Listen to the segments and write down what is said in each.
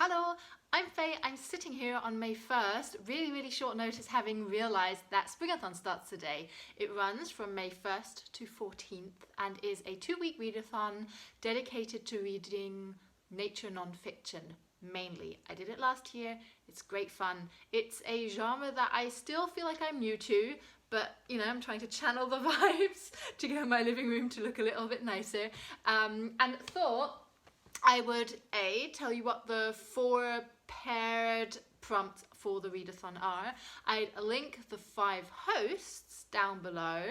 Hello, I'm Faye. I'm sitting here on May 1st, really short notice, having realised that Springathon starts today. It runs from May 1st to 14th and is a 2-week readathon dedicated to reading nature non-fiction, mainly. I did it last year. It's great fun. It's a genre that I still feel like I'm new to, but you know, I'm trying to channel the vibes to get my living room to look a little bit nicer, and thought I would tell you what the 4 paired prompts for the readathon are. I'd link the 5 hosts down below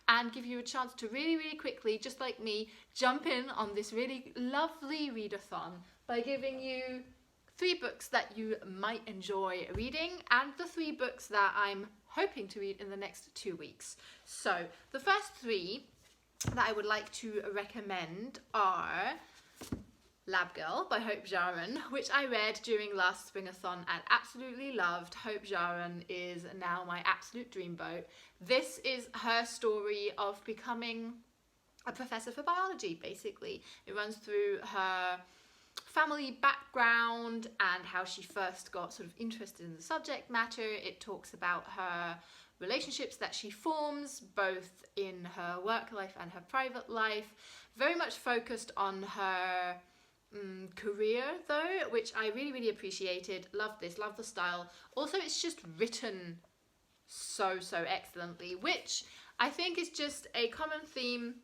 and give you a chance to really quickly, just like me, jump in on this really lovely readathon by giving you 3 books that you might enjoy reading and the 3 books that I'm hoping to read in the next 2 weeks. So the first 3 that I would like to recommend are Lab Girl by Hope Jahren, which I read during last Springathon and absolutely loved. Hope Jahren is now my absolute dreamboat. This is her story of becoming a professor for biology, basically. It runs through her family background and how she first got sort of interested in the subject matter. It talks about her relationships that she forms both in her work life and her private life. Very much focused on her career though, which I really appreciated. Loved this, loved the style. Also, it's just written so excellently, which I think is just a common theme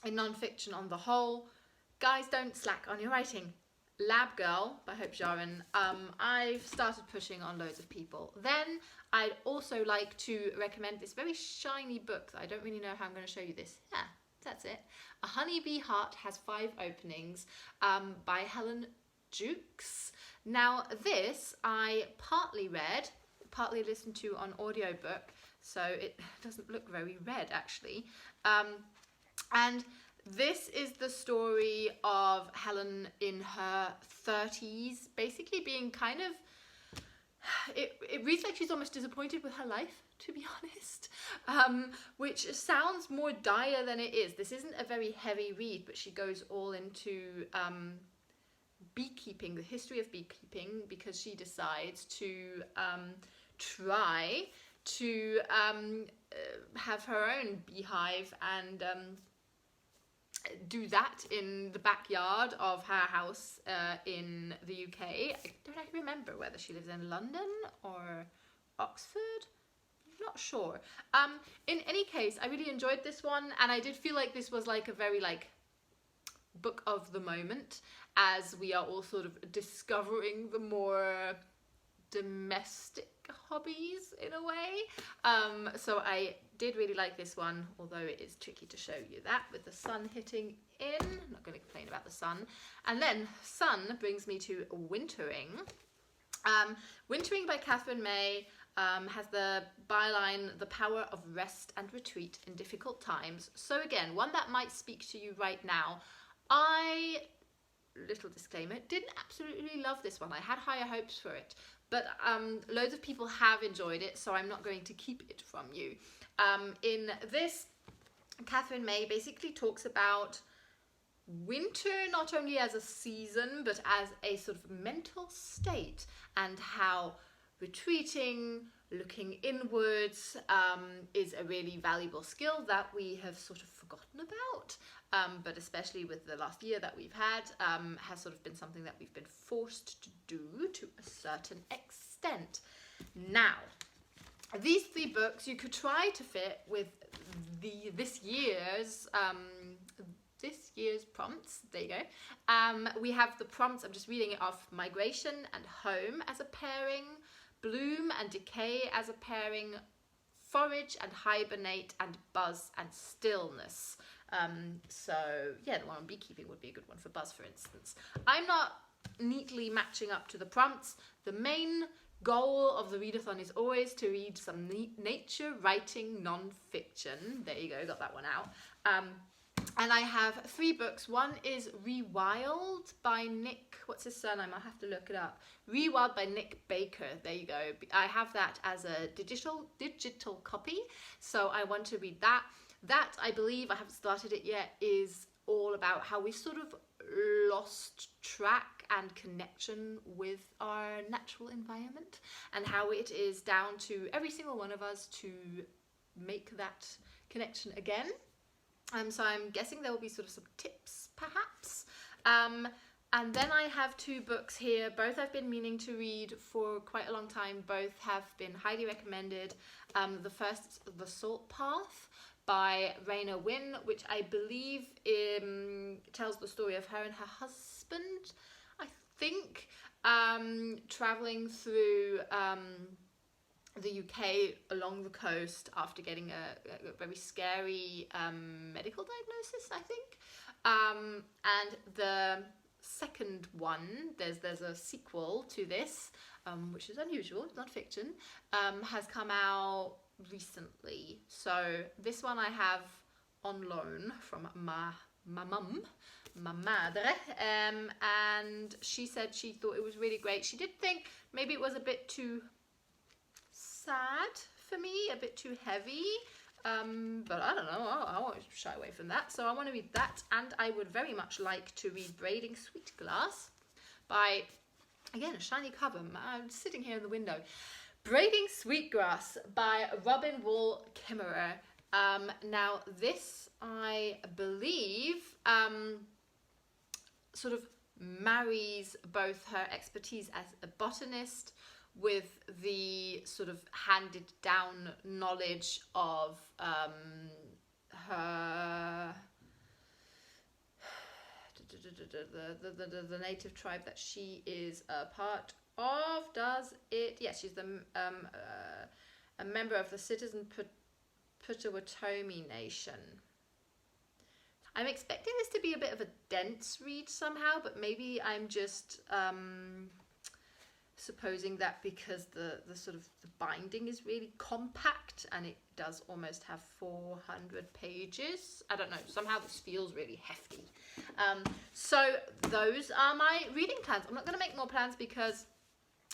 in non-fiction on the whole. Guys, don't slack on your writing. Lab Girl by Hope Jahren, I've started pushing on loads of people. Then I'd also like to recommend this very shiny book that I don't really know how I'm going to show you this. Yeah, that's it. A Honeybee Heart Has 5 Openings by Helen, Jukes. Now this I partly read, partly listened to on audiobook, so it doesn't look very red actually. And this is the story of Helen in her 30s, basically being kind of, it reads like she's almost disappointed with her life, to be honest, which sounds more dire than it is. This isn't a very heavy read, but she goes all into beekeeping, the history of beekeeping, because she decides to try to have her own beehive and do that in the backyard of her house in the UK. I don't remember whether she lives in London or Oxford. Not sure. In any case, I really enjoyed this one, and I did feel like this was like a very book of the moment, as we are all sort of discovering the more domestic hobbies in a way. So I did really like this one, although it is tricky to show you that with the sun hitting in. I'm not going to complain about the sun. And then sun brings me to Wintering. Wintering by Katherine May has the byline, The Power of Rest and Retreat in Difficult Times. So again, one that might speak to you right now. I, little disclaimer, didn't absolutely love this one. I had higher hopes for it, but loads of people have enjoyed it, so I'm not going to keep it from you. In this, Katherine May basically talks about winter not only as a season, but as a sort of mental state, and how retreating, looking inwards is a really valuable skill that we have sort of forgotten about, but especially with the last year that we've had, has sort of been something that we've been forced to do to a certain extent. Now, these 3 books you could try to fit with this year's prompts. There you go. We have the prompts, I'm just reading it off: Migration and Home as a pairing, Bloom and Decay as a pairing, Forage and Hibernate, and Buzz and Stillness. So yeah, the one on beekeeping would be a good one for Buzz, for instance. I'm not neatly matching up to the prompts. The main goal of the readathon is always to read some nature writing non-fiction. There you go, got that one out. And I have 3 books. One is ReWild by Nick, what's his surname? I'll have to look it up. ReWild by Nick Baker. There you go. I have that as a digital copy, so I want to read that. That, I believe, I haven't started it yet, is all about how we sort of lost track and connection with our natural environment, and how it is down to every single one of us to make that connection again. So I'm guessing there will be sort of some tips perhaps. And then I have two books here. Both I've been meaning to read for quite a long time. Both have been highly recommended. The first is The Salt Path by Raynor Winn, which I believe tells the story of her and her husband, I think, travelling through the UK along the coast after getting a very scary medical diagnosis, I think. And the second one, there's a sequel to this, which is unusual, it's not fiction, has come out recently. So this one I have on loan from my madre, and she said she thought it was really great. She did think maybe it was a bit too sad for me, a bit too heavy, but I don't know, I won't shy away from that. So I want to read that, and I would very much like to read Braiding Sweetgrass by, again, a shiny cover. I'm sitting here in the window. Braiding Sweetgrass by Robin Wall Kimmerer. Now this, I believe, sort of marries both her expertise as a botanist with the sort of handed down knowledge of her the native tribe that she is a part of. Does it? Yes, she's a member of the Citizen Potawatomi Nation. I'm expecting this to be a bit of a dense read somehow, but maybe I'm just supposing that because the sort of the binding is really compact and it does almost have 400 pages. I don't know, somehow this feels really hefty. So those are my reading plans. I'm not going to make more plans because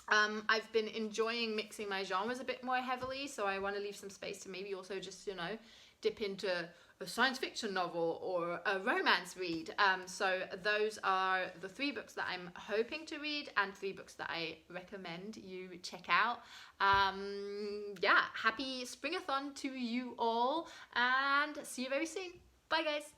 I've been enjoying mixing my genres a bit more heavily, so I want to leave some space to maybe also just, you know, dip into a science fiction novel or a romance read. So those are the 3 books that I'm hoping to read and 3 books that I recommend you check out. Yeah, happy Springathon to you all, and see you very soon. Bye guys.